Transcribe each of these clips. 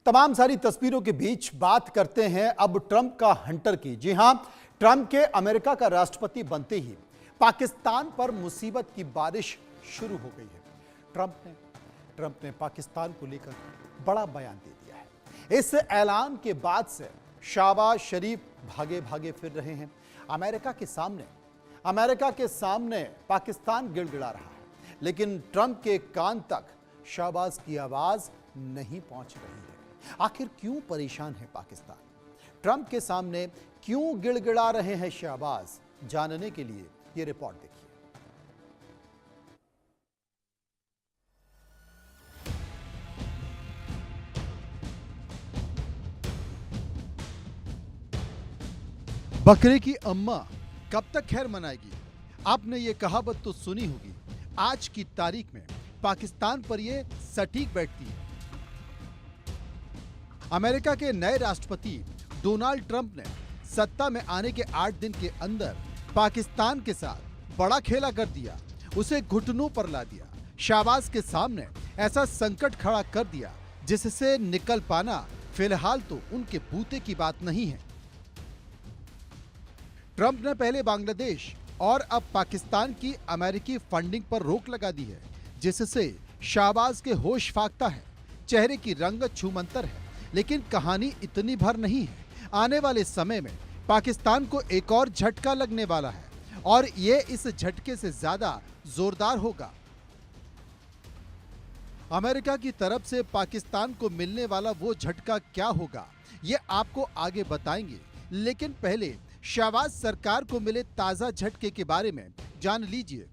तमाम सारी तस्वीरों के बीच बात करते हैं अब ट्रंप का हंटर की। जी हां, ट्रंप के अमेरिका का राष्ट्रपति बनते ही पाकिस्तान पर मुसीबत की बारिश शुरू हो गई है। ट्रंप ने पाकिस्तान को लेकर बड़ा बयान दे दिया है। इस ऐलान के बाद से शहबाज शरीफ भागे भागे फिर रहे हैं। अमेरिका के सामने पाकिस्तान गिड़गिड़ा रहा है, लेकिन ट्रंप के कान तक शहबाज की आवाज नहीं पहुंच रही है। आखिर क्यों परेशान है पाकिस्तान? ट्रंप के सामने क्यों गिड़गिड़ा रहे हैं शहबाज? जानने के लिए ये रिपोर्ट देखिए। बकरे की अम्मा कब तक खैर मनाएगी? आपने ये कहावत तो सुनी होगी। आज की तारीख में पाकिस्तान पर यह सटीक बैठती है। अमेरिका के नए राष्ट्रपति डोनाल्ड ट्रंप ने सत्ता में आने के 8 दिन के अंदर पाकिस्तान के साथ बड़ा खेला कर दिया, उसे घुटनों पर ला दिया। शहबाज के सामने ऐसा संकट खड़ा कर दिया जिससे निकल पाना फिलहाल तो उनके बूते की बात नहीं है। ट्रंप ने पहले बांग्लादेश और अब पाकिस्तान की अमेरिकी फंडिंग पर रोक लगा दी है, जिससे शहबाज के होश फाख्ता है, चेहरे की रंगत छूमंतर है। लेकिन कहानी इतनी भर नहीं है। आने वाले समय में पाकिस्तान को एक और झटका लगने वाला है और ये इस झटके से ज्यादा जोरदार होगा। अमेरिका की तरफ से पाकिस्तान को मिलने वाला वो झटका क्या होगा, ये आपको आगे बताएंगे। लेकिन पहले शहबाज सरकार को मिले ताजा झटके के बारे में जान लीजिए।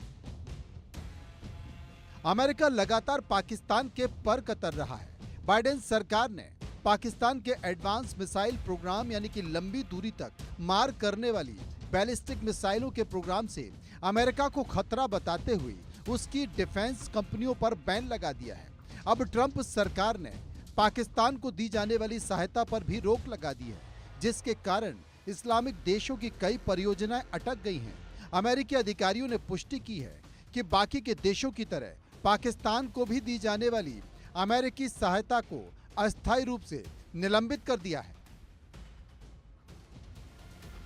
अमेरिका लगातार पाकिस्तान के पर कतर रहा है। बाइडेन सरकार ने पाकिस्तान के एडवांस मिसाइल प्रोग्राम यानी कि लंबी दूरी तक मार करने वाली बैलिस्टिक मिसाइलों के प्रोग्राम से अमेरिका को खतरा बताते हुए उसकी डिफेंस कंपनियों पर बैन लगा दिया है। अब ट्रंप सरकार ने पाकिस्तान को दी जाने वाली सहायता पर भी रोक लगा दी है, जिसके कारण इस्लामिक देशों की कई परियोजनाएं अटक गई हैं। अमेरिकी अधिकारियों ने पुष्टि की है कि बाकी के देशों की तरह पाकिस्तान को भी दी जाने वाली अमेरिकी सहायता को अस्थायी रूप से निलंबित कर दिया है।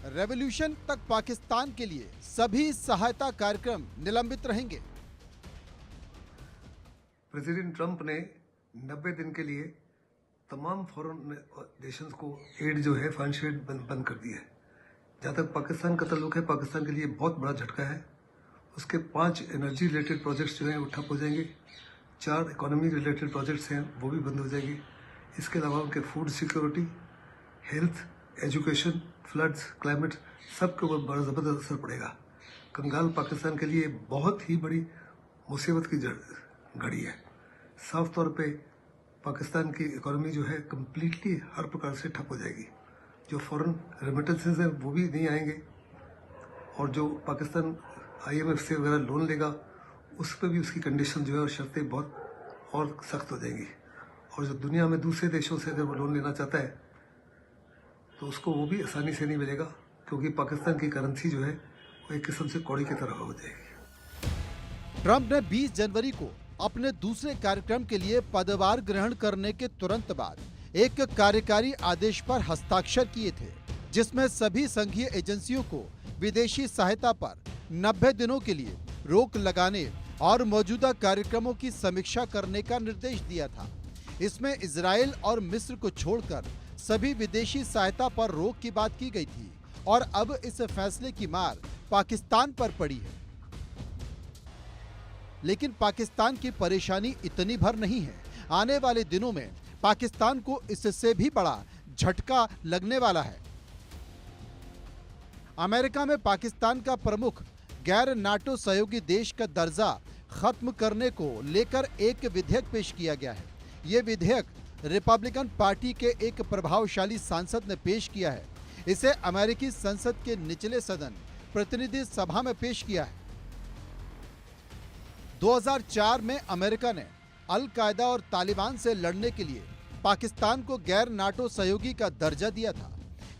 रेवोल्यूशन तक पाकिस्तान के लिए सभी सहायता कार्यक्रम निलंबित रहेंगे। प्रेसिडेंट ट्रंप ने 90 दिन के लिए तमाम फॉरेन नेशंस को एड जो है फाइनेंशियल एड बंद कर दी है। जहाँ तक पाकिस्तान का ताल्लुक है, पाकिस्तान के लिए बहुत बड़ा झटका है। उसके 5 एनर्जी रिलेटेड प्रोजेक्ट्स जो हैं वो ठप हो जाएंगे। 4 इकोनॉमी रिलेटेड प्रोजेक्ट्स हैं वो भी बंद हो जाएंगे। इसके अलावा उनके food security, health, education, floods, climate सबके ऊपर बड़ा ज़बरदस्त असर पड़ेगा। कंगाल पाकिस्तान के लिए बहुत ही बड़ी मुसीबत की घड़ी है। साफ तौर पे पाकिस्तान की इकोनॉमी जो है कम्प्लीटली हर प्रकार से ठप हो जाएगी। जो फॉरेन रेमिटेंसेस हैं वो भी नहीं आएंगे और जो पाकिस्तान IMF से वगैरह लोन लेगा उस पर भी उसकी कंडीशन जो है और शर्तें बहुत और सख्त हो जाएंगी। और जो दुनिया में दूसरे देशों से अगर वो लोन लेना चाहता है तो उसको वो भी आसानी से नहीं मिलेगा, क्योंकि पाकिस्तान की करेंसी जो है वो एक किस्म से कौड़ी की तरह हो जाएगी। ट्रंप ने 20 जनवरी को अपने दूसरे कार्यक्रम के लिए पदभार ग्रहण करने के तुरंत बाद एक कार्यकारी आदेश पर हस्ताक्षर किए थे, जिसमें सभी संघीय एजेंसियों को विदेशी सहायता पर 90 दिनों के लिए रोक लगाने और मौजूदा कार्यक्रमों की समीक्षा करने का निर्देश दिया था। इसमें इजराइल और मिस्र को छोड़कर सभी विदेशी सहायता पर रोक की बात की गई थी और अब इस फैसले की मार पाकिस्तान पर पड़ी है। लेकिन पाकिस्तान की परेशानी इतनी भर नहीं है। आने वाले दिनों में पाकिस्तान को इससे भी बड़ा झटका लगने वाला है। अमेरिका में पाकिस्तान का प्रमुख गैर नाटो सहयोगी देश का दर्जा खत्म करने को लेकर एक विधेयक पेश किया गया है। ये विधेयक रिपब्लिकन पार्टी के एक प्रभावशाली सांसद ने पेश किया है। इसे अमेरिकी संसद के निचले सदन प्रतिनिधि सभा में पेश किया है। 2004 में अमेरिका ने अल कायदा और तालिबान से लड़ने के लिए पाकिस्तान को गैर नाटो सहयोगी का दर्जा दिया था।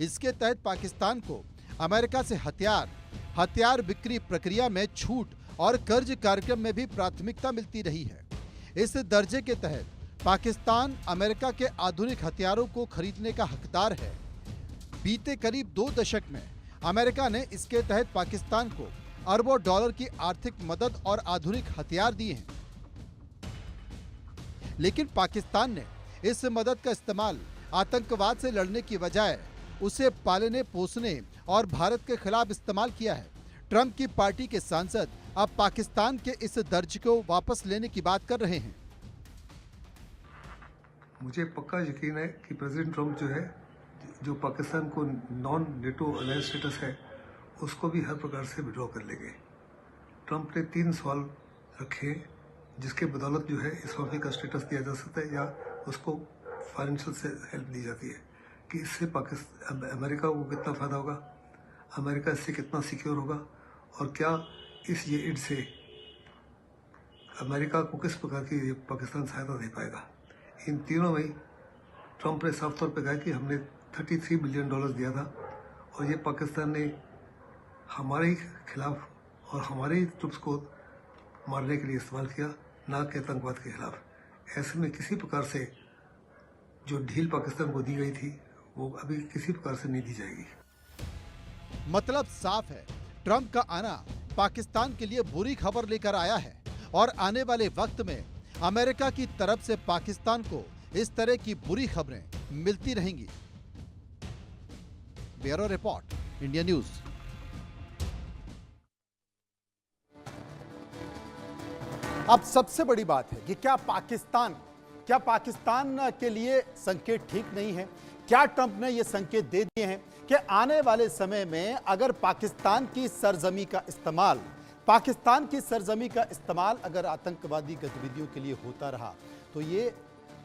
इसके तहत पाकिस्तान को अमेरिका से हथियार बिक्री प्रक्रिया में छूट और कर्ज कार्यक्रम में भी प्राथमिकता मिलती रही है। इस दर्जे के तहत पाकिस्तान अमेरिका के आधुनिक हथियारों को खरीदने का हकदार है। बीते करीब 2 दशक में अमेरिका ने इसके तहत पाकिस्तान को अरबों डॉलर की आर्थिक मदद और आधुनिक हथियार दिए हैं। लेकिन पाकिस्तान ने इस मदद का इस्तेमाल आतंकवाद से लड़ने की बजाय उसे पालने पोसने और भारत के खिलाफ इस्तेमाल किया है। ट्रंप की पार्टी के सांसद अब पाकिस्तान के इस दर्ज को वापस लेने की बात कर रहे हैं। मुझे पक्का यकीन है कि प्रेसिडेंट ट्रंप जो है, जो पाकिस्तान को नॉन नेटो अलायंस स्टेटस है, उसको भी हर प्रकार से विड्रॉ कर लेंगे। ट्रंप ने 3 सवाल रखे जिसके बदौलत जो है इस माफी का स्टेटस दिया जा सकता है या उसको फाइनेंशियल से हेल्प दी जाती है कि इससे पाकिस्तान अमेरिका को कितना फ़ायदा होगा, अमेरिका इससे कितना सिक्योर होगा और क्या ये ईड से अमेरिका को किस प्रकार की पाकिस्तान सहायता दे पाएगा। इन तीनों में ट्रंप ने साफ तौर पर कहा कि हमने $33 बिलियन दिया था और ये पाकिस्तान ने हमारे खिलाफ और हमारे ट्रुप्स को मारने के लिए इस्तेमाल किया, ना कि आतंकवाद के खिलाफ। ऐसे में किसी प्रकार से जो ढील पाकिस्तान को दी गई थी वो अभी किसी प्रकार से नहीं दी जाएगी। मतलब साफ है, ट्रंप का आना पाकिस्तान के लिए बुरी खबर लेकर आया है और आने वाले वक्त में अमेरिका की तरफ से पाकिस्तान को इस तरह की बुरी खबरें मिलती रहेंगी। Bureau report, India news. अब सबसे बड़ी बात है कि क्या पाकिस्तान के लिए संकेत ठीक नहीं है? क्या ट्रंप ने यह संकेत दे दिए हैं कि आने वाले समय में अगर पाकिस्तान की सरजमी का इस्तेमाल अगर आतंकवादी गतिविधियों के लिए होता रहा तो ये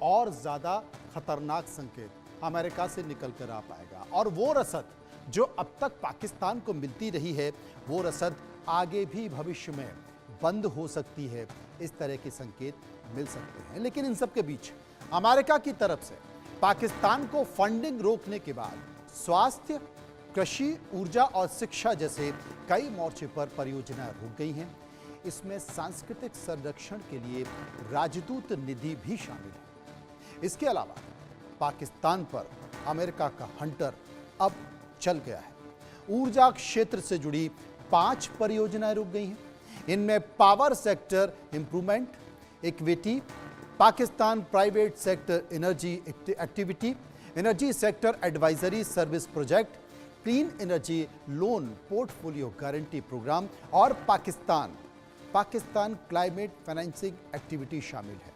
और ज्यादा खतरनाक संकेत अमेरिका से निकल कर आ पाएगा और वो रसद जो अब तक पाकिस्तान को मिलती रही है वो रसद आगे भी भविष्य में बंद हो सकती है। इस तरह के संकेत मिल सकते हैं। लेकिन इन सब के बीच अमेरिका की तरफ से पाकिस्तान को फंडिंग रोकने के बाद स्वास्थ्य, कृषि, ऊर्जा और शिक्षा जैसे कई मोर्चे पर परियोजनाएं रुक गई हैं। इसमें सांस्कृतिक संरक्षण के लिए राजदूत निधि भी शामिल है। इसके अलावा पाकिस्तान पर अमेरिका का हंटर अब चल गया है। ऊर्जा क्षेत्र से जुड़ी 5 परियोजनाएं रुक गई हैं। इनमें power sector improvement, equity, Pakistan private sector energy activity, energy sector advisory service project, clean energy loan portfolio guarantee program और पाकिस्तान क्लाइमेट फाइनेंसिंग एक्टिविटी शामिल है।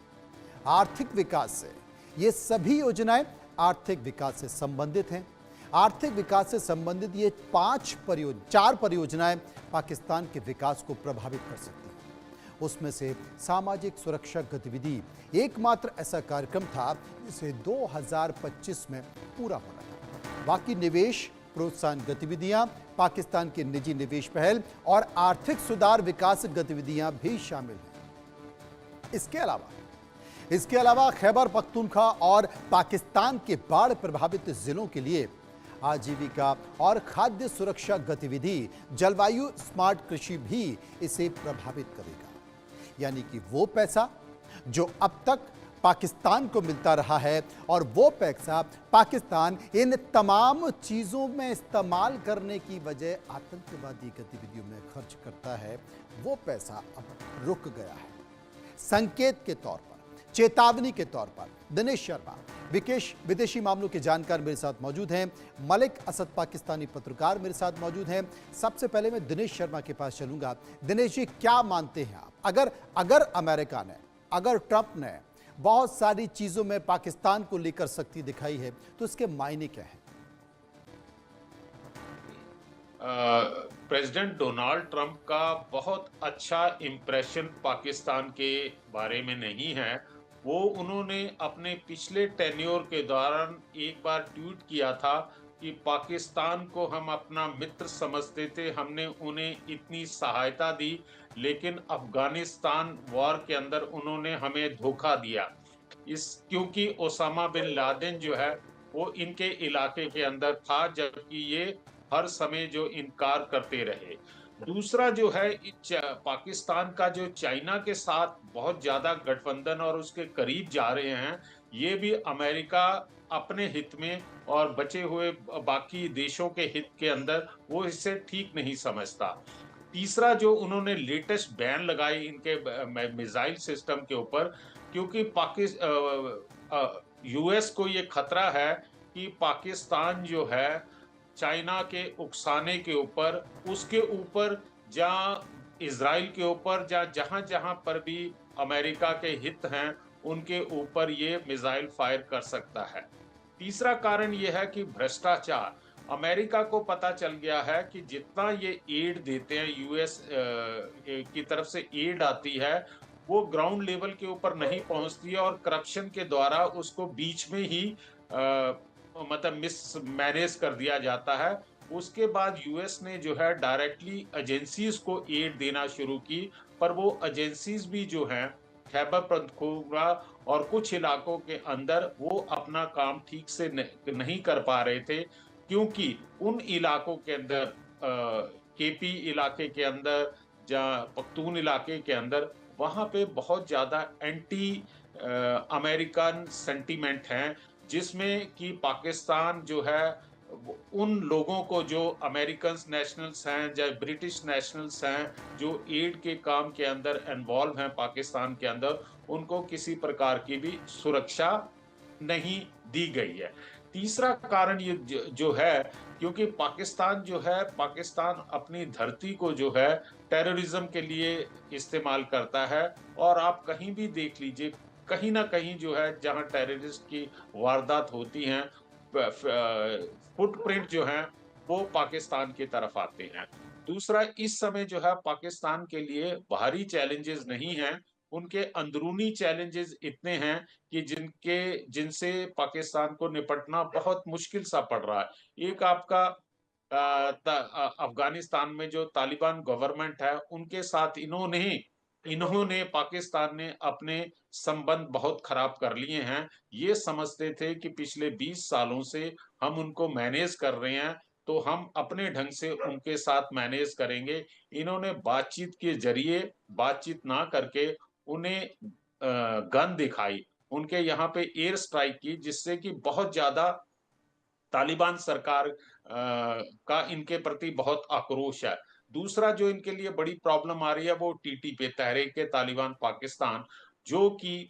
आर्थिक विकास से ये सभी योजनाएं आर्थिक विकास से संबंधित हैं। आर्थिक विकास से संबंधित ये 4 परियोजनाएं पाकिस्तान के विकास को प्रभावित कर सकती हैं। उसमें से सामाजिक सुरक्षा गतिविधि एकमात्र ऐसा कार्यक्रम था जिसे 2025 में पूरा होना था। बाकी निवेश प्रोत्साहन गतिविधियां, पाकिस्तान के निजी निवेश पहल और आर्थिक सुधार विकास गतिविधियां भी शामिल हैं। इसके अलावा खैबर पख्तूनख्वा और पाकिस्तान के बाढ़ प्रभावित जिलों के लिए आजीविका और खाद्य सुरक्षा गतिविधि, जलवायु स्मार्ट कृषि भी इसे प्रभावित करेगा। यानी कि वो पैसा जो अब तक पाकिस्तान को मिलता रहा है और वो पैसा पाकिस्तान इन तमाम चीजों में इस्तेमाल करने की बजाय आतंकवादी गतिविधियों में खर्च करता है, वो पैसा अब रुक गया है। संकेत के तौर पर, चेतावनी के तौर पर दिनेश शर्मा विदेशी मामलों के जानकार मेरे साथ मौजूद हैं। मलिक असद पाकिस्तानी पत्रकार मेरे साथ मौजूद हैं। सबसे पहले मैं दिनेश शर्मा के पास चलूंगा। दिनेश जी, क्या मानते हैं आप, अगर अमेरिका ने, अगर ट्रंप ने बहुत सारी चीजों में पाकिस्तान को लेकर सख्ती दिखाई है तो इसके मायने क्या है? प्रेसिडेंट डोनाल्ड ट्रंप का बहुत अच्छा इंप्रेशन पाकिस्तान के बारे में नहीं है। वो उन्होंने अपने पिछले टेन्योर के दौरान एक बार ट्वीट किया था कि पाकिस्तान को हम अपना मित्र समझते थे, हमने उन्हें इतनी सहायता दी, लेकिन अफगानिस्तान वॉर के अंदर उन्होंने हमें धोखा दिया। क्योंकि ओसामा बिन लादेन जो है वो इनके इलाके के अंदर था, जबकि ये हर समय जो इनकार करते रहे। दूसरा जो है पाकिस्तान का जो चाइना के साथ बहुत ज्यादा गठबंधन और उसके करीब जा रहे हैं, ये भी अमेरिका अपने हित में और बचे हुए बाकी देशों के हित के अंदर वो इसे ठीक नहीं समझता। तीसरा जो उन्होंने लेटेस्ट बैन लगाई इनके मिसाइल सिस्टम के ऊपर, क्योंकि यूएस को ये खतरा है कि पाकिस्तान जो है चाइना के उकसाने के ऊपर, उसके ऊपर जहां इजराइल के ऊपर जहां जहां पर भी अमेरिका के हित हैं, उनके ऊपर ये मिसाइल फायर कर सकता है। तीसरा कारण यह है कि भ्रष्टाचार। अमेरिका को पता चल गया है कि जितना ये एड देते हैं, यूएस की तरफ से एड आती है, वो ग्राउंड लेवल के ऊपर नहीं पहुंचती है और करप्शन के द्वारा उसको बीच में ही मतलब मिस मैनेज कर दिया जाता है। उसके बाद यूएस ने जो है डायरेक्टली एजेंसीज को एड देना शुरू की, पर वो एजेंसीज भी जो हैं खैबर पख्तूनख्वा और कुछ इलाकों के अंदर वो अपना काम ठीक से नहीं कर पा रहे थे, क्योंकि उन इलाकों के अंदर केपी इलाके के अंदर, जहाँ पख्तून इलाके के अंदर, वहां पे बहुत ज्यादा एंटी अमेरिकन सेंटीमेंट हैं, जिसमें कि पाकिस्तान जो है उन लोगों को जो अमेरिकन नेशनल्स हैं या ब्रिटिश नेशनल्स हैं जो एड के काम के अंदर इन्वॉल्व हैं पाकिस्तान के अंदर, उनको किसी प्रकार की भी सुरक्षा नहीं दी गई है। तीसरा कारण ये जो है, क्योंकि पाकिस्तान जो है, पाकिस्तान अपनी धरती को जो है टेररिज्म के लिए इस्तेमाल करता है, और आप कहीं भी देख लीजिए, कहीं ना कहीं जो है जहां टेररिस्ट की वारदात होती हैं, फुटप्रिंट जो है वो पाकिस्तान की तरफ आते हैं। दूसरा, इस समय जो है पाकिस्तान के लिए बाहरी चैलेंजेस नहीं हैं, उनके अंदरूनी चैलेंजेस इतने हैं कि जिनसे पाकिस्तान को निपटना बहुत मुश्किल सा पड़ रहा है। एक आपका अफगानिस्तान में जो तालिबान गवर्नमेंट है, उनके साथ इन्होंने पाकिस्तान ने अपने संबंध बहुत खराब कर लिए हैं। ये समझते थे कि पिछले 20 सालों से हम उनको मैनेज कर रहे हैं, तो हम अपने ढंग से उनके साथ मैनेज करेंगे। इन्होंने बातचीत के जरिए बातचीत ना करके उन्हें गन दिखाई, उनके यहाँ पे एयर स्ट्राइक की, जिससे कि बहुत ज्यादा तालिबान सरकार का इनके प्रति बहुत आक्रोश है। दूसरा जो इनके लिए बड़ी प्रॉब्लम आ रही है वो टीटीपी, तहरीक तालिबान पाकिस्तान, जो कि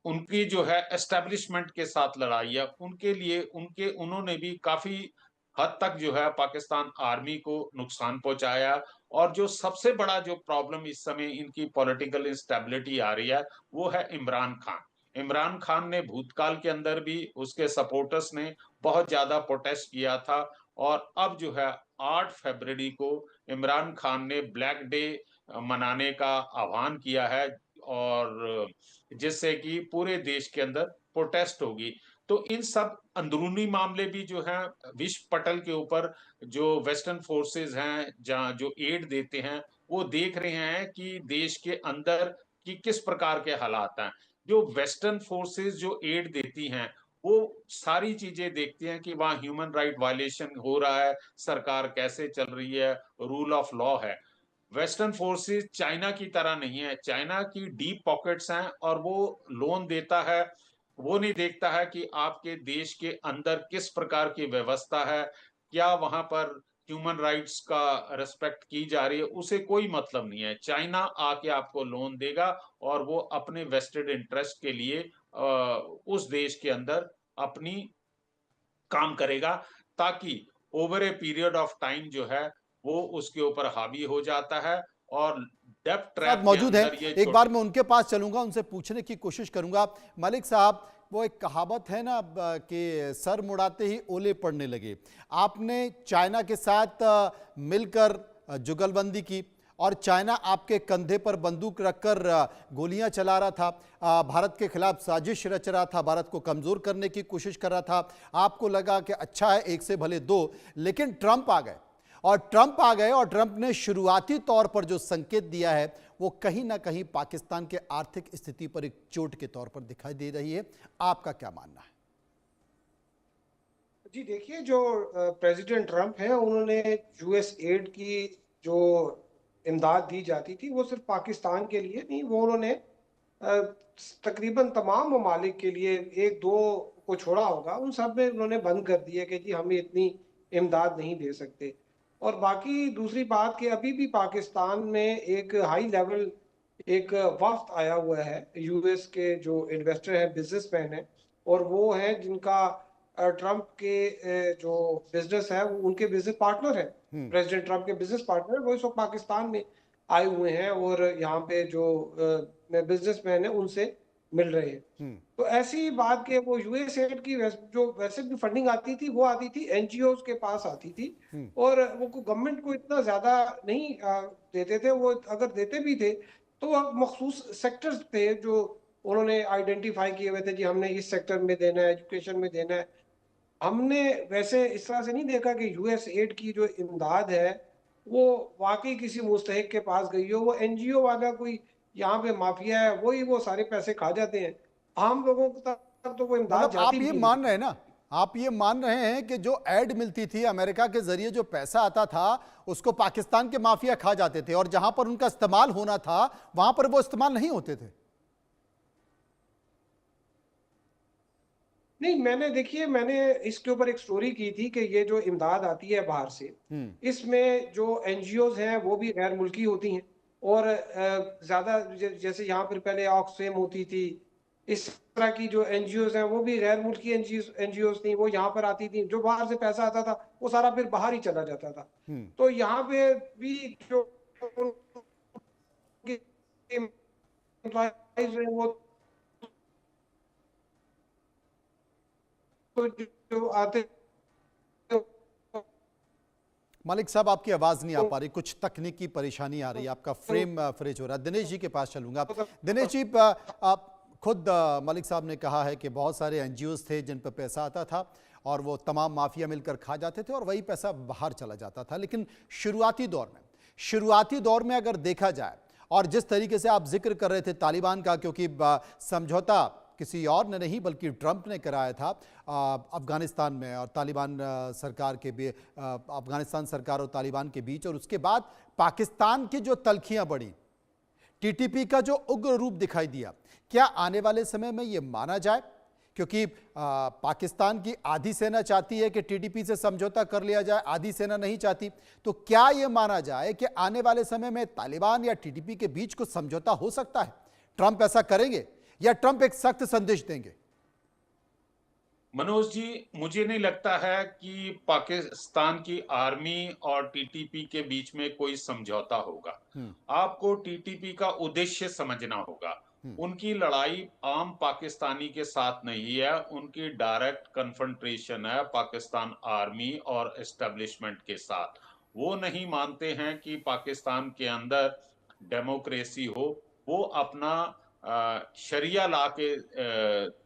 उनकी जो है एस्टेब्लिशमेंट के साथ लड़ाई है। उनके लिए उन्होंने भी काफी हद तक जो है पाकिस्तान आर्मी को नुकसान पहुंचाया। और जो सबसे बड़ा जो प्रॉब्लम इस समय इनकी पॉलिटिकल इंस्टेबिलिटी आ रही है, वो है इमरान खान। इमरान खान ने भूतकाल के अंदर भी उसके सपोर्टर्स ने बहुत ज्यादा प्रोटेस्ट किया था, और अब जो है 8 फरवरी को इमरान खान ने ब्लैक डे मनाने का आह्वान किया है, और जिससे कि पूरे देश के अंदर प्रोटेस्ट होगी। तो इन सब अंदरूनी मामले भी जो हैं विश्व पटल के ऊपर, जो वेस्टर्न फोर्सेस हैं जहाँ जो एड देते हैं, वो देख रहे हैं कि देश के अंदर कि किस प्रकार के हालात हैं। जो वेस्टर्न फोर्सेस जो एड देती हैं, वो सारी चीजें देखती हैं कि वहाँ ह्यूमन राइट वायलेशन हो रहा है, सरकार कैसे चल रही है, रूल ऑफ लॉ है। वेस्टर्न फोर्सेस चाइना की तरह नहीं है, चाइना की डीप पॉकेट्स हैं और वो लोन देता है, वो नहीं देखता है कि आपके देश के अंदर किस प्रकार की व्यवस्था है, क्या वहां पर ह्यूमन राइट्स का रिस्पेक्ट की जा रही है, उसे कोई मतलब नहीं है। चाइना आके आपको लोन देगा और वो अपने वेस्टेड इंटरेस्ट के लिए उस देश के अंदर अपनी काम करेगा, ताकि over a period of time जो है वो उसके ऊपर हावी हो जाता है, और डेब्ट साथ ट्रैप के मौजूद हैं। अंदर ये एक बार छोटे। मैं उनके पास चलूंगा, उनसे पूछने की कोशिश करूंगा। मलिक साहब, वो एक कहावत है ना कि सर मुड़ाते ही ओले पड़ने लगे। आपने चाइना के साथ मिलकर जुगलबंदी की, और चाइना आपके कंधे पर बंदूक रखकर गोलियां चला रहा था, भारत के खिलाफ साजिश रच रहा था, भारत को कमजोर करने की कोशिश कर रहा था। आपको लगा कि अच्छा है, एक से भले दो। लेकिन ट्रंप आ गए, और ट्रंप ने शुरुआती तौर पर जो संकेत दिया है, वो कहीं ना कहीं पाकिस्तान के आर्थिक स्थिति पर एक चोट के तौर पर दिखाई दे रही है। आपका क्या मानना है? जी देखिए, जो प्रेसिडेंट ट्रंप है, उन्होंने यूएस एड की जो इमदाद दी जाती थी वो सिर्फ पाकिस्तान के लिए नहीं, वो उन्होंने तकरीबन तमाम ममालिक के लिए, एक दो को छोड़ा होगा, उन सब में उन्होंने बंद कर दिया कि जी हम इतनी इमदाद नहीं दे सकते। और बाकी दूसरी बात कि अभी भी पाकिस्तान में एक हाई लेवल एक वफ्द आया हुआ है, यूएस के जो इन्वेस्टर हैं, बिजनेसमैन हैं, और वो हैं जिनका ट्रंप के जो बिजनेस है वो उनके बिजनेस पार्टनर हैं, प्रेसिडेंट ट्रंप के बिजनेस पार्टनर, वो इस वक्त पाकिस्तान में आए हुए हैं और यहाँ पे जो बिजनेसमैन है उनसे मिल रहे हैं। तो ऐसी बात कि वो यूएसएड की जो वैसे भी फंडिंग आती थी वो आती थी एनजीओज के पास आती थी, और वो गवर्नमेंट को इतना ज्यादा नहीं देते थे। वो अगर देते भी थे तो अब मखसूस सेक्टर्स थे जो उन्होंने आइडेंटिफाई किए हुए थे, जी हमने इस सेक्टर में देना है, एजुकेशन में देना है। हमने वैसे इस तरह से नहीं देखा कि यूएस एड की जो इमदाद है वो वाकई किसी मुस्तहिक के पास गई हो। वो एनजीओ वाला कोई यहाँ पे माफिया है, वही वो सारे पैसे खा जाते हैं, आम लोगों तक तो वो इमदाद मतलब आप जाती ये भी मान नहीं। रहे हैं ना, आप ये मान रहे हैं कि जो एड मिलती थी अमेरिका के जरिए, जो पैसा आता था उसको पाकिस्तान के माफिया खा जाते थे, और जहां पर उनका इस्तेमाल होना था वहां पर वो इस्तेमाल नहीं होते थे। नहीं, मैंने इसके ऊपर एक स्टोरी की थी कि ये जो इमदाद आती है बाहर से, इसमें जो एनजीओज हैं वो भी गैर मुल्की होती हैं, और ज्यादा जैसे यहाँ पर पहले ऑक्सफेम होती थी, इस तरह की जो एनजीओज हैं वो भी गैर मुल्की एनजीओज थी, वो यहाँ पर आती थी, जो बाहर से पैसा आता था वो सारा फिर बाहर ही चला जाता था। तो यहाँ पे भी जो एम्प्लॉइज हैं वो तो जो आते मालिक साहब, आपकी आवाज नहीं आ पा रही, कुछ तकनीकी परेशानी आ रही है, आपका फ्रेम फ्रेज हो रहा है। दिनेश जी के पास चलूंगा। दिनेश जी, आप खुद मलिक साहब ने कहा है कि बहुत सारे एनजीओज थे जिन पर पैसा आता था और वो तमाम माफिया मिलकर खा जाते थे और वही पैसा बाहर चला जाता था। लेकिन शुरुआती दौर में अगर देखा जाए, और जिस तरीके से आप जिक्र कर रहे थे तालिबान का, क्योंकि समझौता किसी और ने नहीं बल्कि ट्रंप ने कराया था अफगानिस्तान में और तालिबान सरकार के भी, अफगानिस्तान सरकार और तालिबान के बीच, और उसके बाद पाकिस्तान की जो तल्खियां बढ़ी, टीटीपी का जो उग्र रूप दिखाई दिया, क्या आने वाले समय में ये माना जाए, क्योंकि पाकिस्तान की आधी सेना चाहती है कि टीटीपी से समझौता कर लिया जाए, आधी सेना नहीं चाहती, तो क्या ये माना जाए कि आने वाले समय में तालिबान या टीटीपी के बीच कुछ समझौता हो सकता है? ट्रंप ऐसा करेंगे या ट्रंप एक सख्त संदेश देंगे? मनोज जी, मुझे नहीं लगता है कि पाकिस्तान की आर्मी और टीटीपी के बीच में कोई समझौता होगा। आपको टीटीपी का उद्देश्य समझना होगा। उनकी लड़ाई आम पाकिस्तानी के साथ नहीं है, उनकी डायरेक्ट कन्फ्रंटेशन है पाकिस्तान आर्मी और एस्टेब्लिशमेंट के साथ। वो नहीं मानते हैं कि पाकिस्तान के अंदर डेमोक्रेसी हो, वो अपना शरिया ला के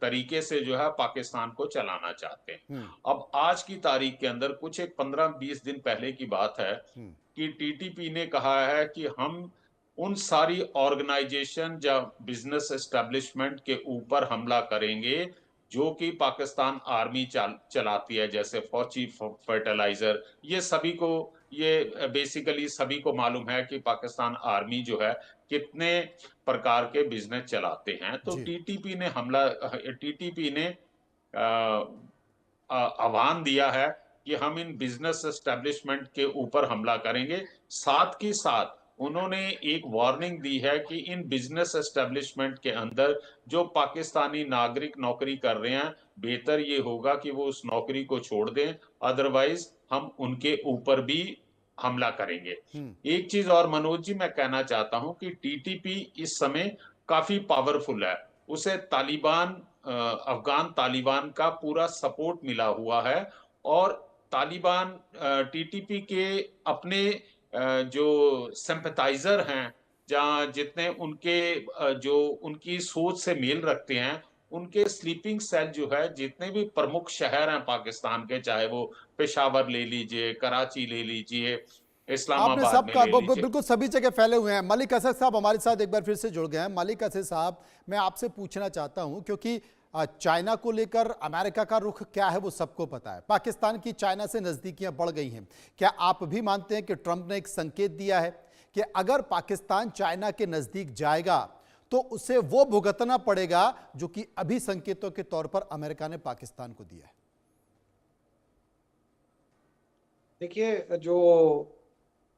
तरीके से जो है पाकिस्तान को चलाना चाहते हैं। अब आज की तारीख के अंदर कुछ एक 15-20 दिन पहले की बात है कि टीटीपी ने कहा है कि हम उन सारी ऑर्गेनाइजेशन या बिजनेस एस्टेब्लिशमेंट के ऊपर हमला करेंगे जो कि पाकिस्तान आर्मी चलाती है, जैसे फौजी फर्टिलाइजर, ये सभी को, ये बेसिकली सभी को मालूम है कि पाकिस्तान आर्मी जो है कितने प्रकार के बिजनेस चलाते हैं। तो टीटीपी ने आह्वान दिया है कि हम इन बिजनेस एस्टेब्लिशमेंट के ऊपर हमला करेंगे। साथ ही साथ उन्होंने एक वार्निंग दी है कि इन बिजनेस एस्टेब्लिशमेंट के अंदर जो पाकिस्तानी नागरिक नौकरी कर रहे हैं, बेहतर ये होगा कि वो उस नौकरी को छोड़ दें, अदरवाइज हम उनके ऊपर भी हमला करेंगे। एक चीज और मनोज जी मैं कहना चाहता हूं कि टीटीपी इस समय काफी पावरफुल है, उसे अफगान तालिबान का पूरा सपोर्ट मिला हुआ है, और तालिबान टीटीपी के अपने जो सिंपैथाइजर हैं, जहाँ जितने उनके जो उनकी सोच से मेल रखते हैं, उनके स्लीपिंग सेल जो है जितने भी प्रमुख शहर हैं पाकिस्तान के, चाहे वो पेशावर ले लीजिए, कराची ले लीजिए, आपने इस्लामाबाद में सबका ले लीजिए। बिल्कुल सभी जगह फैले हुए हैं। मलिक असद साहब हमारे साथ एक बार फिर से जुड़ गए हैं। मलिक असद साहब, मैं आपसे पूछना चाहता हूं, क्योंकि चाइना को लेकर अमेरिका का रुख क्या है वो सबको पता है। पाकिस्तान की चाइना से नजदीकियां बढ़ गई हैं। क्या आप भी मानते हैं कि ट्रंप ने एक संकेत दिया है कि अगर पाकिस्तान चाइना के नजदीक जाएगा तो उसे वो भुगतना पड़ेगा जो कि अभी संकेतों के तौर पर अमेरिका ने पाकिस्तान को दिया है? देखिए, जो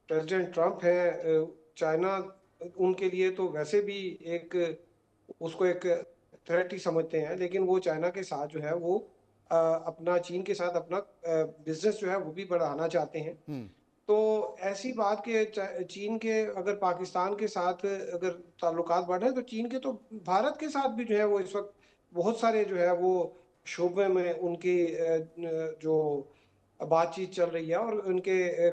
प्रेसिडेंट ट्रंप है, चाइना उनके लिए तो वैसे भी एक उसको एक थ्रेट ही समझते हैं, लेकिन वो चाइना के साथ जो है वो अपना चीन के साथ अपना बिजनेस जो है वो भी बढ़ाना चाहते हैं। तो ऐसी बात कि चीन के अगर पाकिस्तान के साथ अगर ताल्लुकात बढ़े तो चीन के तो भारत के साथ भी जो है वो इस वक्त बहुत सारे जो है वो शोबे में उनकी जो बातचीत चल रही है और उनके